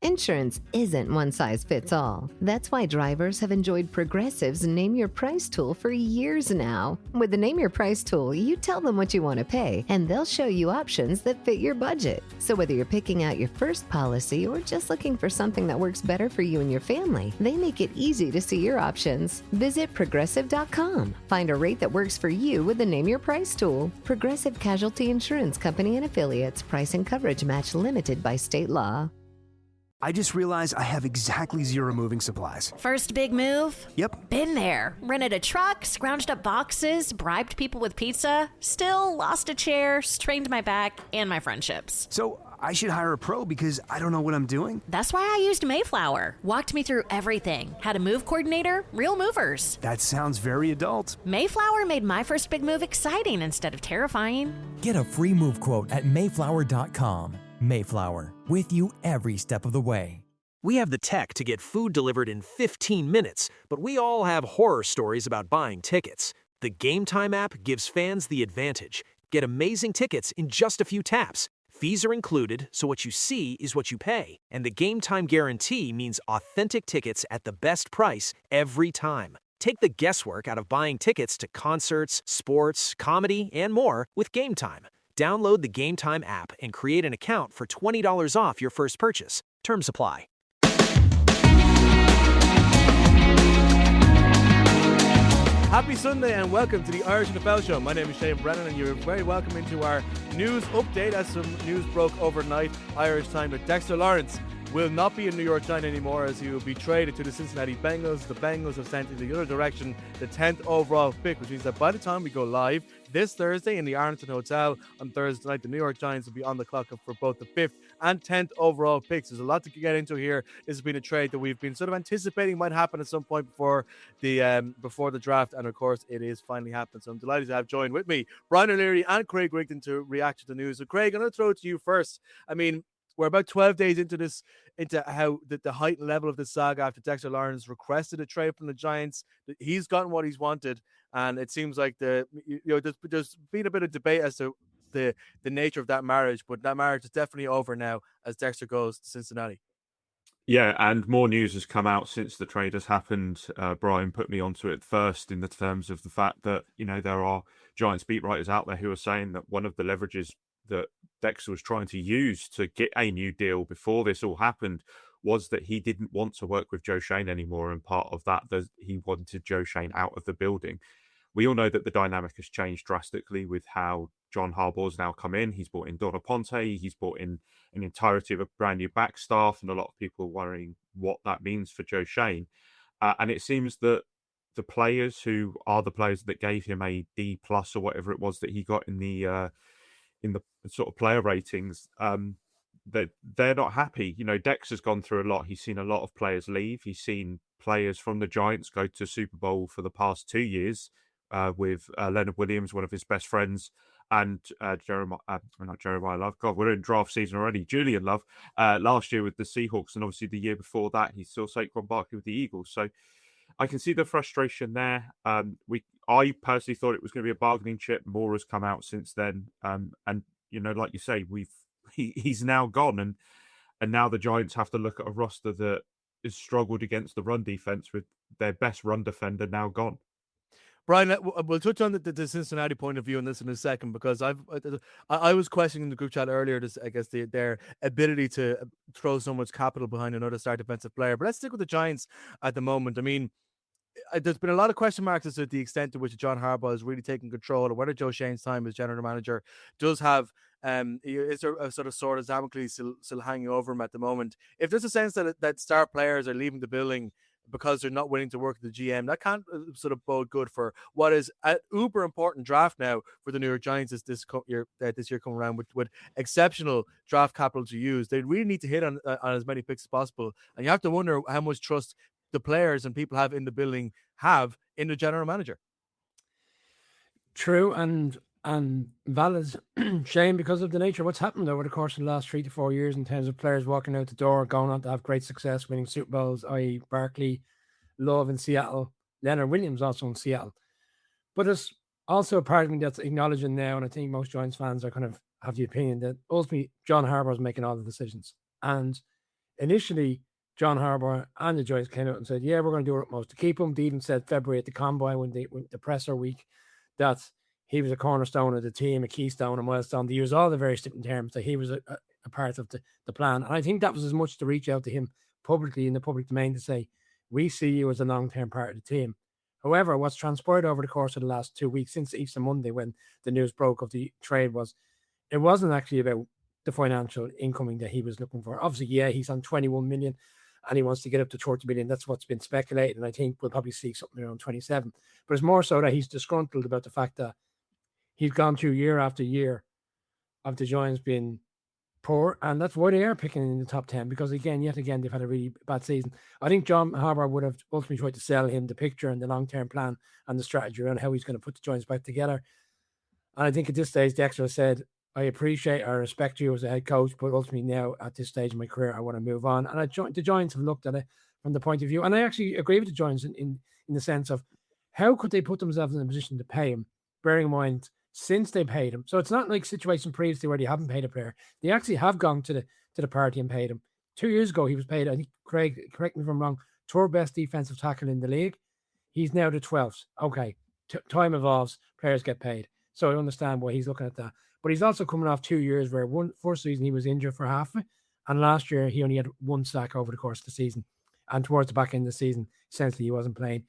Insurance isn't one size fits all. That's why drivers have enjoyed Progressive's Name Your Price tool for years now. With the Name Your Price tool, you tell them what you want to pay, and they'll show you options that fit your budget. So whether you're picking out your first policy or just looking for something that works better for you and your family, they make it easy to see your options. Visit Progressive.com. Find a rate that works for you with the Name Your Price tool. Progressive Casualty Insurance Company and Affiliates. Price and coverage match limited by state law. I just realized I have exactly zero moving supplies. First big move? Yep. Been there. Rented a truck, scrounged up boxes, bribed people with pizza, still lost a chair, strained my back, and my friendships. So I should hire a pro because I don't know what I'm doing? That's why I used Mayflower. Walked me through everything. Had a move coordinator, real movers. That sounds very adult. Mayflower made my first big move exciting instead of terrifying. Get a free move quote at Mayflower.com. Mayflower, with you every step of the way. We have the tech to get food delivered in 15 minutes, but we all have horror stories about buying tickets. The Game Time app gives fans the advantage. Get amazing tickets in just a few taps. Fees are included, so what you see is what you pay. And the Game Time guarantee means authentic tickets at the best price every time. Take the guesswork out of buying tickets to concerts, sports, comedy, and more with Game Time. Download the Game Time app and create an account for $20 off your first purchase. Terms apply. Happy Sunday and welcome to the Irish NFL Show. My name is Shane Brennan and you're very welcome into our news update as some news broke overnight Irish time that Dexter Lawrence will not be a New York Giant anymore as he will be traded to the Cincinnati Bengals. The Bengals have sent in the other direction the 10th overall pick, which means that by the time we go live this Thursday in the Arlington Hotel on Thursday night, the New York Giants will be on the clock for both the 5th and 10th overall picks. There's a lot to get into here. This has been a trade that we've been sort of anticipating might happen at some point before the draft, and of course it is finally happened. So I'm delighted to have joined with me Brian O'Leary and Craig Rigden to react to the news. So Craig, I'm going to throw it to you first. I mean, we're about 12 days into how the height and level of the saga after Dexter Lawrence requested a trade from the Giants. He's gotten what he's wanted, and it seems like there's been a bit of debate as to the nature of that marriage, but that marriage is definitely over now as Dexter goes to Cincinnati. Yeah, and more news has come out since the trade has happened. Brian put me onto it first in the terms of the fact that, there are Giants beat writers out there who are saying that one of the leverages that Dexter was trying to use to get a new deal before this all happened was that he didn't want to work with Joe Schoen anymore, and part of that he wanted Joe Schoen out of the building. We all know that the dynamic has changed drastically with how John Harbaugh's now come in. He's brought in Donna Ponte. He's brought in an entirety of a brand new back staff, and a lot of people worrying what that means for Joe Schoen. And it seems that the players who are the players that gave him a D+ or whatever it was that he got in the sort of player ratings, that they're not happy. Dex has gone through a lot. He's seen a lot of players leave. He's seen players from the Giants go to Super Bowl for the past 2 years with Leonard Williams, one of his best friends, and Jeremiah Love. God, we're in draft season already. Julian Love last year with the Seahawks, and obviously the year before that he saw Saquon Barkley with the Eagles. So I can see the frustration there. I personally thought it was going to be a bargaining chip. More has come out since then, and like you say, he's now gone, and now the Giants have to look at a roster that has struggled against the run defense with their best run defender now gone. Brian, we'll touch on the Cincinnati point of view on this in a second, because I was questioning in the group chat earlier, their ability to throw so much capital behind another star defensive player. But let's stick with the Giants at the moment. I mean, there's been a lot of question marks as to the extent to which John Harbaugh is really taking control, or whether Joe Schoen's time as general manager does have is there a sort of sword of Damocles still hanging over him at the moment. If there's a sense that star players are leaving the building because they're not willing to work with the GM, that can't sort of bode good for what is an uber important draft now for the New York Giants this year coming around with exceptional draft capital to use. They really need to hit on as many picks as possible, and you have to wonder how much trust the players and people have in the building have in the general manager. True and valid, Shane, because of the nature of what's happened over the course of the last 3 to 4 years in terms of players walking out the door, going on to have great success, winning Super Bowls, i.e. Barkley, Love in Seattle, Leonard Williams also in Seattle. But there's also a part of me that's acknowledging now, and I think most Giants fans are kind of have the opinion that ultimately John Harbaugh is making all the decisions. And initially John Harbaugh and the Giants came out and said, yeah, we're going to do our utmost to keep him. They even said February at the Combine when the presser week that he was a cornerstone of the team, a keystone, a milestone. They used all the various different terms that he was a part of the plan. And I think that was as much to reach out to him publicly in the public domain to say, we see you as a long-term part of the team. However, what's transpired over the course of the last 2 weeks since Easter Monday when the news broke of the trade was it wasn't actually about the financial incoming that he was looking for. Obviously, yeah, he's on 21 million and he wants to get up to 30 million. That's what's been speculated. And I think we'll probably see something around 27. But it's more so that he's disgruntled about the fact that he's gone through year after year of the Giants being poor. And that's why they are picking in the top 10 because, yet again, they've had a really bad season. I think John Harbaugh would have ultimately tried to sell him the picture and the long-term plan and the strategy around how he's going to put the Giants back together. And I think at this stage, Dexter said, I appreciate, I respect you as a head coach, but ultimately now at this stage of my career, I want to move on. And the Giants have looked at it from the point of view, and I actually agree with the Giants in the sense of how could they put themselves in a position to pay him, bearing in mind since they paid him. So it's not like situation previously where they haven't paid a player. They actually have gone to the party and paid him. 2 years ago, he was paid, I think, Craig, correct me if I'm wrong, third best defensive tackle in the league. He's now the 12th. Okay, time evolves, players get paid. So I understand why he's looking at that. But he's also coming off 2 years where first season he was injured for half of it. And last year he only had one sack over the course of the season. And towards the back end of the season, essentially he wasn't playing.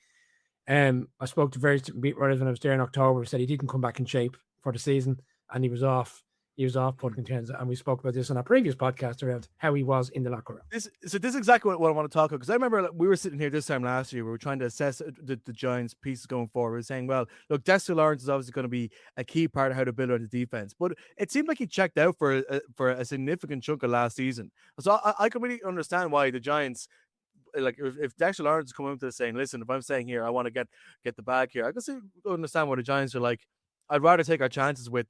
I spoke to various beat writers when I was there in October. He said he didn't come back in shape for the season and he was off. He was off putting contenders, and we spoke about this on our previous podcast around how he was in the locker room. This is exactly what I want to talk about, because I remember we were sitting here this time last year. We were trying to assess the Giants' pieces going forward. We were saying, well, look, Dexter Lawrence is obviously going to be a key part of how to build out the defense, but it seemed like he checked out for a significant chunk of last season. So I can really understand why the Giants, like if Dexter Lawrence is coming into this saying, listen, if I'm saying here, I want to get the bag here, I can understand why the Giants are like, I'd rather take our chances with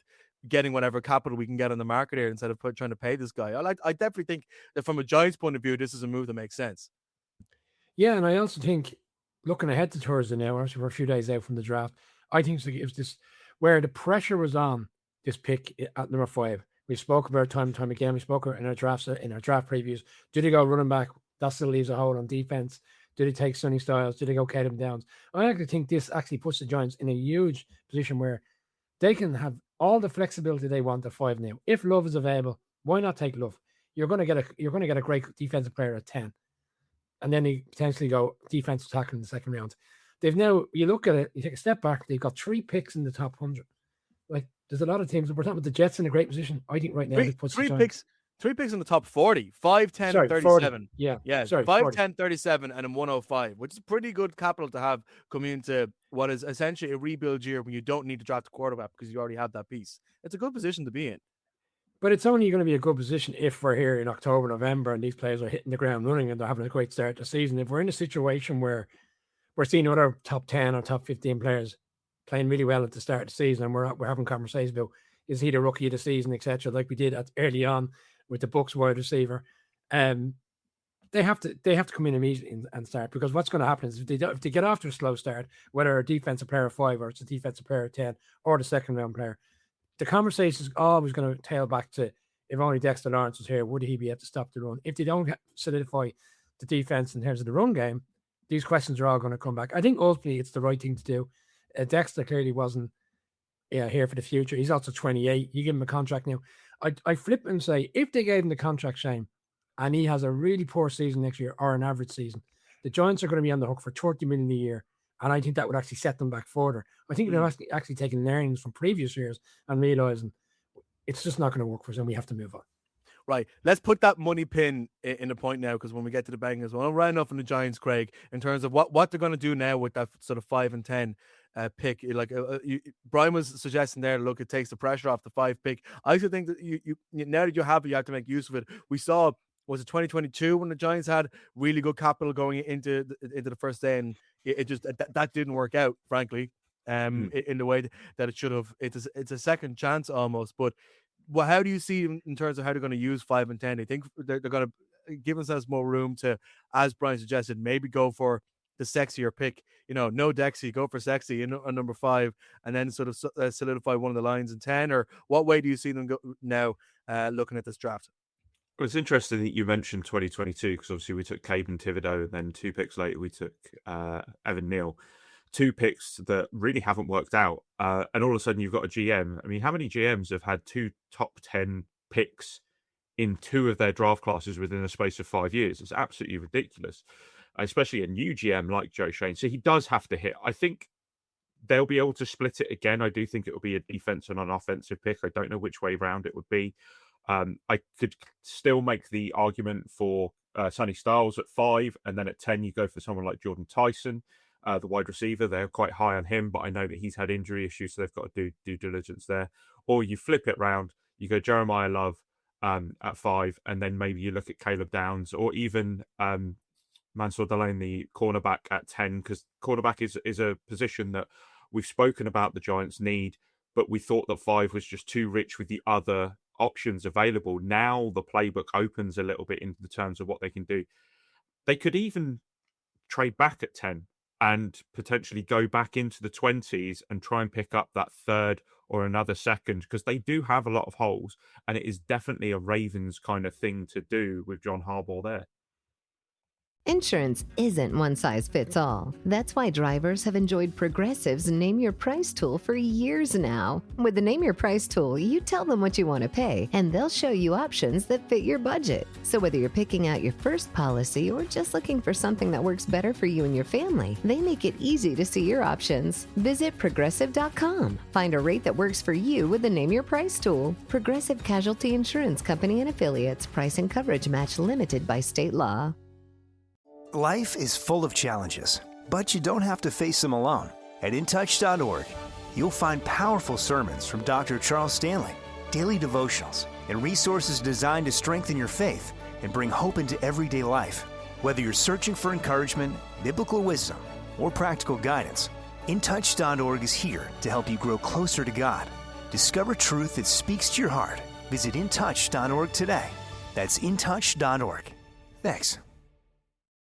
getting whatever capital we can get on the market here instead of trying to pay this guy. I definitely think that from a Giants point of view, this is a move that makes sense. Yeah, and I also think looking ahead to Thursday now, actually we're a few days out from the draft, I think it was this where the pressure was on this pick at number 5. We spoke about it time and time again. We spoke about it in our draft previews. Did he go running back? That still leaves a hole on defense. Did he take Sonny Styles? Did he go Caleb Downs? I actually think this actually puts the Giants in a huge position where they can have all the flexibility they want at 5 now. If Love is available, why not take Love? You're going to get a great defensive player at 10, and then you potentially go defensive tackle in the second round. They've now, you look at it, you take a step back. They've got 3 picks in the top 100. Like there's a lot of teams. We're talking about the Jets in a great position. I think right now it puts 3 picks. 3 picks in the top 40, 5, 10, 37. 40. Yeah. Sorry, 5, 40. 10, 37, and a 105, which is pretty good capital to have coming into what is essentially a rebuild year when you don't need to draft a quarterback because you already have that piece. It's a good position to be in. But it's only going to be a good position if we're here in October, November, and these players are hitting the ground running and they're having a great start to the season. If we're in a situation where we're seeing other top 10 or top 15 players playing really well at the start of the season, and we're having conversations about is he the rookie of the season, etc., like we did early on with the Bucs wide receiver, they have to come in immediately and start, because what's going to happen is if they get off to a slow start, whether a defensive player 5 or it's a defensive player 10 or the second round player, the conversation is always going to tail back to if only Dexter Lawrence was here, would he be able to stop the run? If they don't solidify the defense in terms of the run game, these questions are all going to come back. I think ultimately it's the right thing to do. Dexter clearly wasn't here for the future. He's also 28. You give him a contract now. I flip and say, if they gave him the contract, Shane, and he has a really poor season next year or an average season, the Giants are going to be on the hook for 30 million a year. And I think that would actually set them back further. I think they're actually taking learnings from previous years and realizing it's just not going to work for them. We have to move on. Right. Let's put that money pin in the point now, because when we get to the Bengals, we'll round off on the Giants, Craig, in terms of what they're going to do now with that sort of 5 and 10 pick. Like Brian was suggesting there, look, it takes the pressure off the 5 pick. I also think that you now that you have it, you have to make use of it. We saw, was it 2022 when the Giants had really good capital going into the first day, and it just that didn't work out, frankly, in the way that it should have. It's a second chance almost, but. Well, how do you see in terms of how they're going to use 5 and 10? I think they're going to give themselves more room to, as Brian suggested, maybe go for the sexier pick. No Dexy, go for sexy on number 5, and then sort of solidify one of the lines in 10. Or what way do you see them go now looking at this draft? It was interesting that you mentioned 2022 because obviously we took Cabe and Thibodeau, and then 2 picks later we took Evan Neal. 2 picks that really haven't worked out. And all of a sudden you've got a GM. I mean, how many GMs have had 2 top 10 picks in 2 of their draft classes within a space of 5 years? It's absolutely ridiculous, especially a new GM like Joe Schoen. So he does have to hit. I think they'll be able to split it again. I do think it will be a defense and an offensive pick. I don't know which way round it would be. I could still make the argument for Sonny Styles at 5, and then at 10 you go for someone like Jordan Tyson, the wide receiver. They're quite high on him, but I know that he's had injury issues, so they've got to do due diligence there. Or you flip it round, you go Jeremiah Love at 5, and then maybe you look at Caleb Downs, or even Mansour Delane, the cornerback, at 10, because cornerback is a position that we've spoken about the Giants need, but we thought that 5 was just too rich with the other options available. Now the playbook opens a little bit in the terms of what they can do. They could even trade back at 10 and potentially go back into the 20s and try and pick up that third or another second, because they do have a lot of holes, and it is definitely a Ravens kind of thing to do with John Harbaugh there. Insurance isn't one size fits all. That's why drivers have enjoyed Progressive's Name Your Price tool for years now. With the Name Your Price tool, you tell them what you want to pay, and they'll show you options that fit your budget. So whether you're picking out your first policy or just looking for something that works better for you and your family, they make it easy to see your options. Visit Progressive.com. Find a rate that works for you with the Name Your Price tool. Progressive Casualty Insurance Company and Affiliates. Price and coverage match limited by state law. Life is full of challenges, but you don't have to face them alone. At InTouch.org, you'll find powerful sermons from Dr. Charles Stanley, daily devotionals, and resources designed to strengthen your faith and bring hope into everyday life. Whether you're searching for encouragement, biblical wisdom, or practical guidance, InTouch.org is here to help you grow closer to God. Discover truth that speaks to your heart. Visit InTouch.org today. That's InTouch.org. Thanks.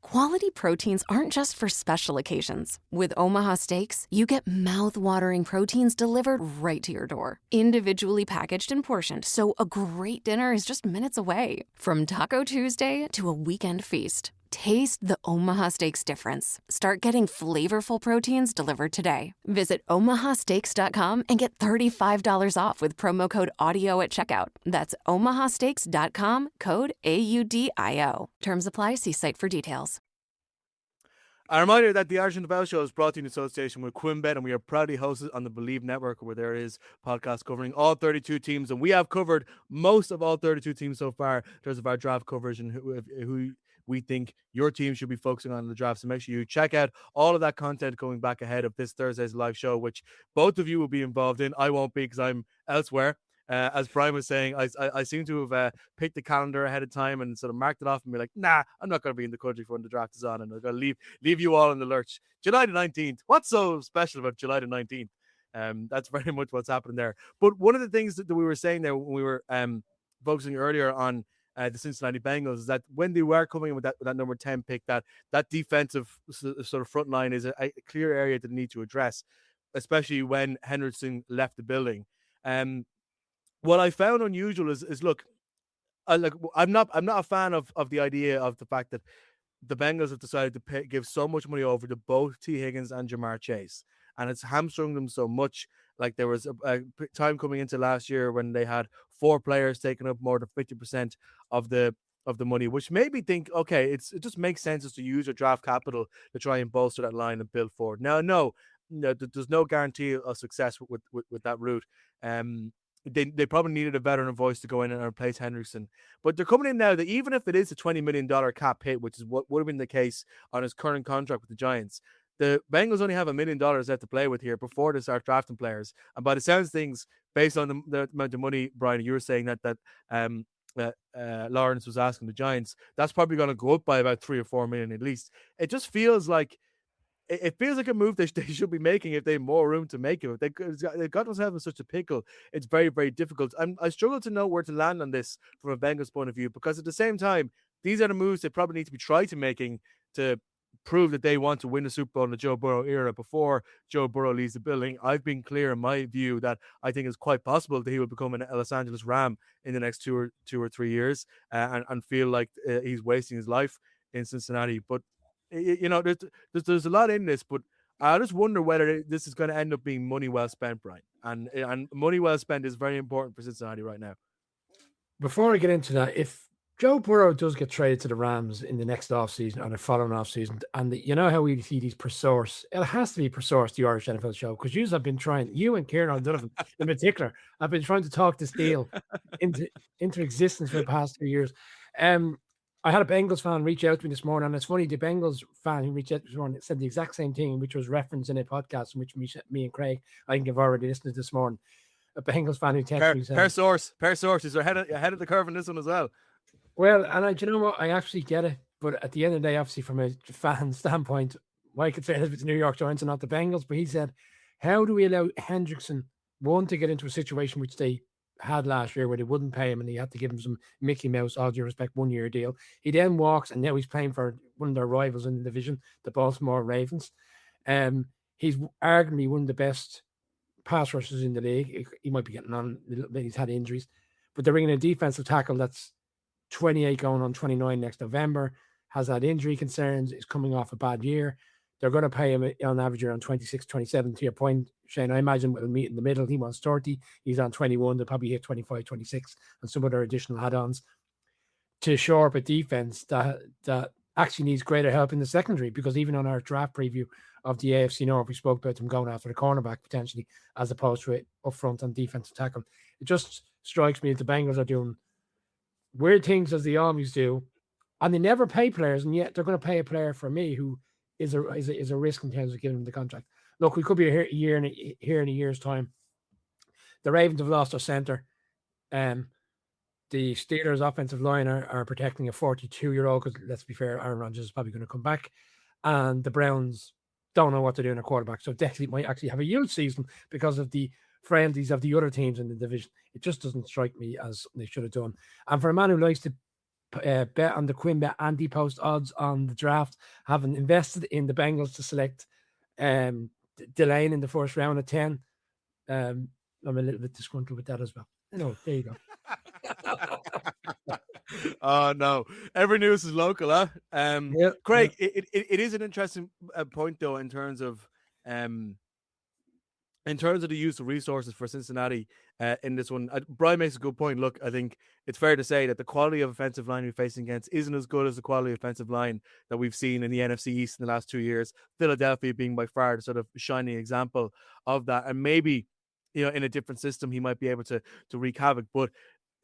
Quality proteins aren't just for special occasions. With Omaha Steaks, you get mouth-watering proteins delivered right to your door, individually packaged and portioned, so a great dinner is just minutes away. From Taco Tuesday to a weekend feast, taste the Omaha Steaks difference. Start getting flavorful proteins delivered today. Visit omahasteaks.com and get $35 off with promo code AUDIO at checkout. That's omahasteaks.com, code AUDIO. Terms apply. See site for details. A reminder that the Irish NFL Show is brought to you in association with QuimBet, and we are proudly hosted on the Believe Network, where there is podcasts covering all 32 teams, and we have covered most of all 32 teams so far in terms of our draft coverage and who we think your team should be focusing on in the draft. So make sure you check out all of that content going back ahead of this Thursday's live show, which both of you will be involved in. I won't be because I'm elsewhere. As Brian was saying, I seem to have picked the calendar ahead of time and sort of marked it off and be like, nah, I'm not going to be in the country for when the draft is on, and I'm going to leave you all in the lurch. July the 19th. What's so special about July the 19th? That's very much what's happening there. But one of the things that we were saying there when we were focusing earlier on the Cincinnati Bengals is that when they were coming in with that number 10 pick, that defensive sort of front line is a clear area that they need to address, especially when Henderson left the building. What I found unusual is look, I'm not a fan of the idea of the fact that the Bengals have decided to give so much money over to both T. Higgins and Jamar Chase, and it's hamstrung them so much. Like there was a time coming into last year when they had 4 players taking up more than 50% of the money, which made me think, okay, it just makes sense to use your draft capital to try and bolster that line and build forward. Now, no, there's no guarantee of success with that route. They probably needed a veteran voice to go in and replace Henderson. But they're coming in now that even if it is a $20 million cap hit, which is what would have been the case on his current contract with the Giants, the Bengals only have $1 million left to play with here before they start drafting players. And by the sounds of things, based on the amount of money, Brian, you were saying that Lawrence was asking the Giants, that's probably going to go up by about $3 or $4 million at least. It just feels like a move they should be making if they have more room to make it. They got themselves in such a pickle. It's very, very difficult. I struggle to know where to land on this from a Bengals point of view, because at the same time, these are the moves they probably need to be trying to making to prove that they want to win the Super Bowl in the Joe Burrow era before Joe Burrow leaves the building. I've been clear in my view that I think it's quite possible that he will become a Los Angeles Ram in the next 2 or 3 years, and feel like he's wasting his life in Cincinnati. But there's a lot in this, but I just wonder whether this is going to end up being money well spent, Brian. And money well spent is very important for Cincinnati right now. Before I get into that, if Joe Burrow does get traded to the Rams in the next offseason or the following offseason, and you know how we see these per source, it has to be per source, the Irish NFL show, because you have been trying, you and Kieran Donovan in particular, have been trying to talk this deal into existence for the past 2 years. I had a Bengals fan reach out to me this morning, and it's funny, the Bengals fan who reached out this morning said the exact same thing, which was referenced in a podcast in which me and Craig, I think, have already listened to this morning. A Bengals fan who texted me saying, Per source is ahead of the curve on this one as well. Well, and you know what? I actually get it. But at the end of the day, obviously, from a fan standpoint, Mike could say this with the New York Giants and not the Bengals. But he said, how do we allow Hendrickson, one, to get into a situation which they had last year where they wouldn't pay him and he had to give him some Mickey Mouse, all due respect, 1 year deal. He then walks and now he's playing for one of their rivals in the division, the Baltimore Ravens. He's arguably one of the best pass rushers in the league. He might be getting on a little bit. He's had injuries. But they're bringing a defensive tackle that's 28 going on 29 next November, has had injury concerns, is coming off a bad year. They're going to pay him on average around 26, 27. To your point, Shane, I imagine we'll meet in the middle. He wants 30. He's on 21. They'll probably hit 25, 26 and some other additional add-ons to shore up a defense that actually needs greater help in the secondary, because even on our draft preview of the AFC North, we spoke about them going after the cornerback potentially as opposed to it up front on defensive tackle. It just strikes me that the Bengals are doing weird things as they always do, and they never pay players, and yet they're going to pay a player for me who is a risk in terms of giving them the contract. Look, we could be here in a year's time. The Ravens have lost their center. The Steelers' offensive line are protecting a 42-year-old, because let's be fair, Aaron Rodgers is probably going to come back, and the Browns don't know what to do in a quarterback. So Dexy might actually have a huge season because of the friendlies of the other teams in the division. It just doesn't strike me as they should have done. And for a man who likes to bet on the QuinnBet anti-post odds on the draft, having invested in the Bengals to select Delane in the first round of 10, I'm a little bit disgruntled with that as well. There you go. Oh no! Every news is local, huh? Yeah, Craig, yeah. It is an interesting point though in terms of the use of resources for Cincinnati in this one. Brian makes a good point. Look, I think it's fair to say that the quality of offensive line we're facing against isn't as good as the quality of offensive line that we've seen in the NFC East in the last 2 years. Philadelphia being by far the sort of shining example of that, and maybe in a different system he might be able to wreak havoc. But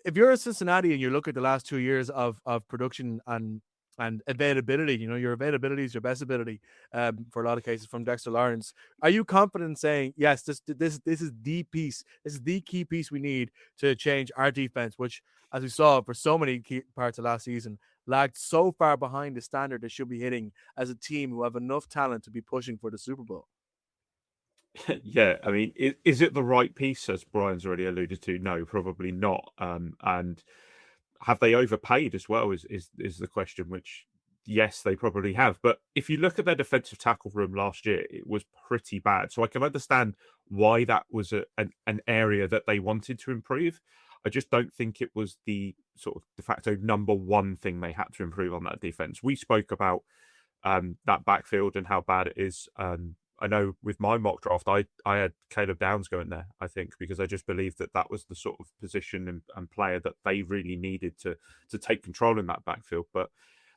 if you're a Cincinnati and you look at the last 2 years of production and availability, your availability is your best ability for a lot of cases from Dexter Lawrence. Are you confident in saying, yes, this is the piece, this is the key piece we need to change our defense, which, as we saw for so many key parts of last season, lagged so far behind the standard they should be hitting as a team who have enough talent to be pushing for the Super Bowl? Yeah, I mean, is it the right piece, as Brian's already alluded to? No, probably not. And have they overpaid as well is the question, which, yes, they probably have. But if you look at their defensive tackle room last year, it was pretty bad. So I can understand why that was an area that they wanted to improve. I just don't think it was the sort of de facto number one thing they had to improve on that defense. We spoke about that backfield and how bad it is. I know with my mock draft, I had Caleb Downs going there, I think, because I just believed that was the sort of position and player that they really needed to take control in that backfield. But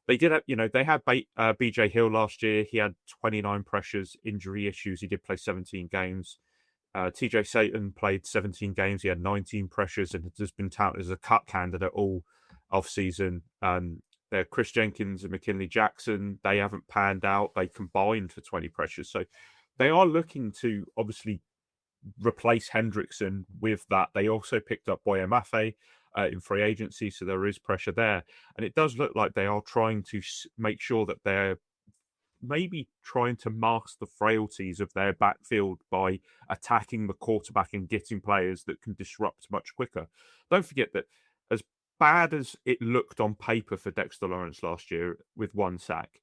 they did have, they had BJ Hill last year. He had 29 pressures, injury issues. He did play 17 games. TJ Satan played 17 games. He had 19 pressures and has been touted as a cut candidate all off-season. They're Chris Jenkins and McKinley Jackson. They haven't panned out. They combined for 20 pressures. So they are looking to obviously replace Hendrickson with that. They also picked up Boye Mafe in free agency, so there is pressure there. And it does look like they are trying to make sure that they're maybe trying to mask the frailties of their backfield by attacking the quarterback and getting players that can disrupt much quicker. Don't forget that as bad as it looked on paper for Dexter Lawrence last year with one sack,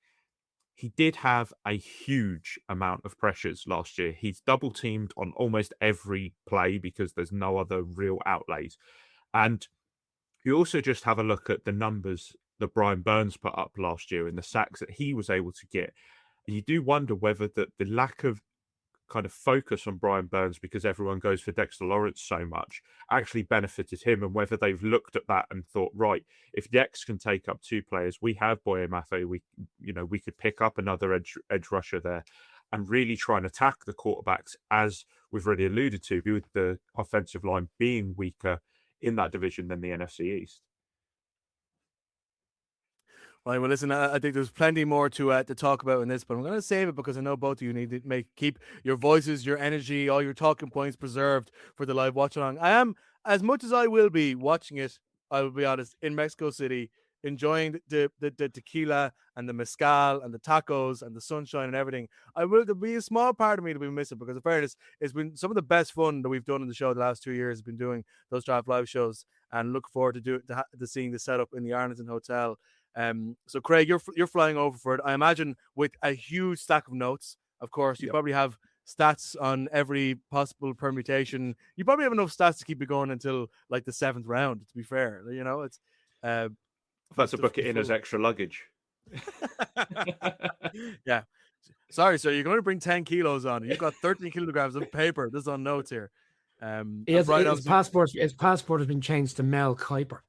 he did have a huge amount of pressures last year. He's double teamed on almost every play because there's no other real outlays. And you also just have a look at the numbers that Brian Burns put up last year and the sacks that he was able to get. And you do wonder whether the lack of kind of focus on Brian Burns, because everyone goes for Dexter Lawrence so much, actually benefited him, and whether they've looked at that and thought, right, if Dex can take up 2 players, we have Boye Mafe, we could pick up another edge rusher there and really try and attack the quarterbacks, as we've already alluded to, with the offensive line being weaker in that division than the NFC East. Right, well, listen, I think there's plenty more to talk about in this, but I'm going to save it because I know both of you need to keep your voices, your energy, all your talking points preserved for the live watch along. I am, as much as I will be watching it, I will be honest, in Mexico City, enjoying the tequila and the mezcal and the tacos and the sunshine and everything. There'll be a small part of me to be missing, because in fairness, it's been some of the best fun that we've done in the show the last 2 years. Has been doing those Draft Live shows, and look forward to seeing the setup in the Arlington Hotel. So Craig, you're flying over for it, I imagine, with a huge stack of notes. Of course, you probably have stats on every possible permutation. You probably have enough stats to keep it going until like the 7th round. To be fair, it's that's a book it in as extra luggage. Yeah, sorry, sir, you're going to bring 10 kilos on. You've got 13 kilograms of paper. This is on notes here. His passport has been changed to Mel Kiper.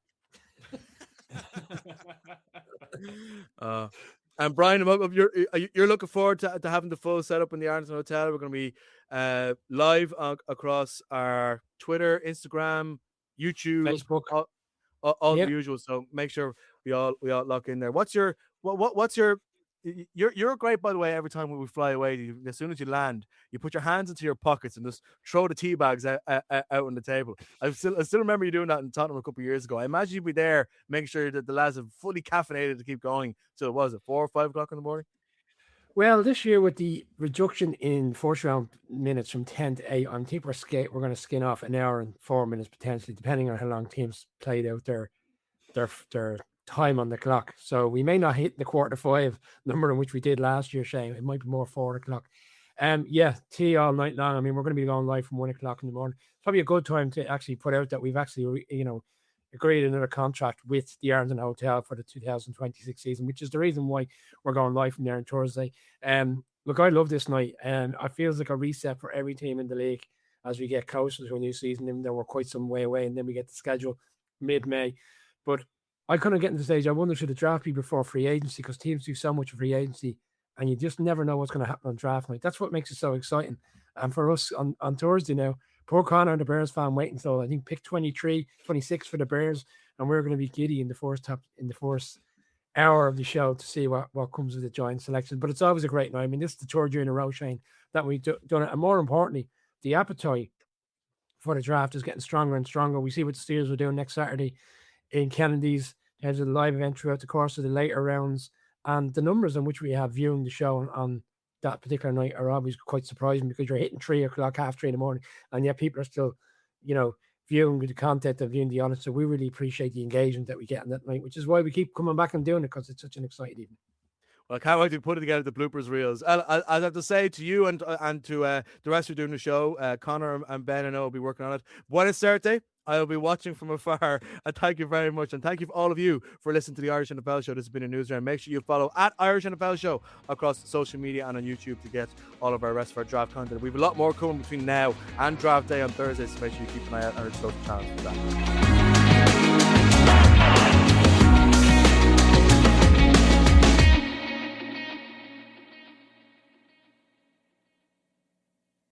And Brian, you're looking forward to having the full setup in the Arlington Hotel. We're going to be live across our Twitter, Instagram, YouTube, Facebook, all the usual. So make sure we all lock in there. What's your you're great, by the way. Every time we fly away, as soon as you land, you put your hands into your pockets and just throw the tea bags out on the table. I still remember you doing that in Tottenham a couple of years ago. I imagine you'd be there making sure that the lads are fully caffeinated to keep going. So was it 4 or 5 o'clock in the morning? Well, this year with the reduction in first round minutes from 10 to 8, I think we're going to skin off an hour and 4 minutes potentially, depending on how long teams played out their time on the clock. So we may not hit the 4:45 number in which we did last year, Shane. It might be more 4 o'clock. Tea all night long. I mean, we're going to be going live from 1 o'clock in the morning. It's probably a good time to actually put out that we've actually, agreed another contract with the Arlington Hotel for the 2026 season, which is the reason why we're going live from there on Thursday. Look, I love this night, and it feels like a reset for every team in the league as we get closer to a new season. Even though we're quite some way away, and then we get the schedule mid-May. But I kind of get to the stage, I wonder, should the draft be before free agency? Because teams do so much free agency, and you just never know what's going to happen on draft night. That's what makes it so exciting. And for us on Thursday now, poor Connor, the Bears fan, waiting until I think pick 23, 26 for the Bears, and we're going to be giddy in the first hour of the show to see what comes with the Giants selection. But it's always a great night. I mean, this is the 3rd year in a row, Shane, that we've done it. And more importantly, the appetite for the draft is getting stronger and stronger. We see what the Steelers are doing next Saturday in Kennedy's. There's a live event throughout the course of the later rounds, and the numbers in which we have viewing the show on that particular night are always quite surprising, because you're hitting 3 o'clock, 3:30 in the morning, and yet people are still, viewing the content and viewing the audience. So we really appreciate the engagement that we get on that night, which is why we keep coming back and doing it, because it's such an exciting evening. Well, I can't wait to put it together, the bloopers reels. I have to say to you and to the rest who are doing the show, Connor and Ben and I will be working on it. Buena suerte. I will be watching from afar. And thank you very much. And thank you all of you for listening to the Irish NFL Show. This has been a Newsround. Make sure you follow at Irish NFL Show across social media and on YouTube to get all of our rest of our draft content. We have a lot more coming between now and draft day on Thursday, so make sure you keep an eye out on our social channels for that.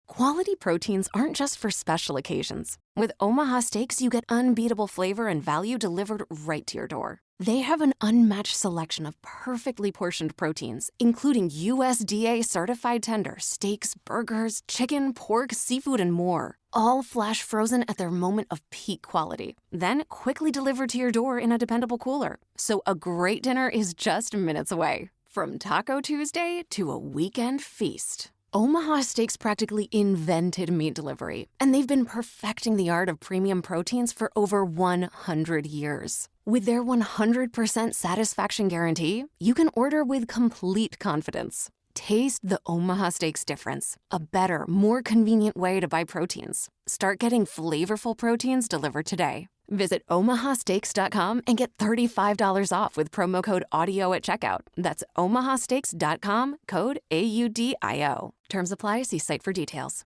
Quality proteins aren't just for special occasions. With Omaha Steaks, you get unbeatable flavor and value delivered right to your door. They have an unmatched selection of perfectly portioned proteins, including USDA-certified tender steaks, burgers, chicken, pork, seafood, and more. All flash frozen at their moment of peak quality, then quickly delivered to your door in a dependable cooler. So a great dinner is just minutes away. From Taco Tuesday to a weekend feast, Omaha Steaks practically invented meat delivery, and they've been perfecting the art of premium proteins for over 100 years. With their 100% satisfaction guarantee, you can order with complete confidence. Taste the Omaha Steaks difference, a better, more convenient way to buy proteins. Start getting flavorful proteins delivered today. Visit omahasteaks.com and get $35 off with promo code AUDIO at checkout. That's omahasteaks.com, code AUDIO. Terms apply. See site for details.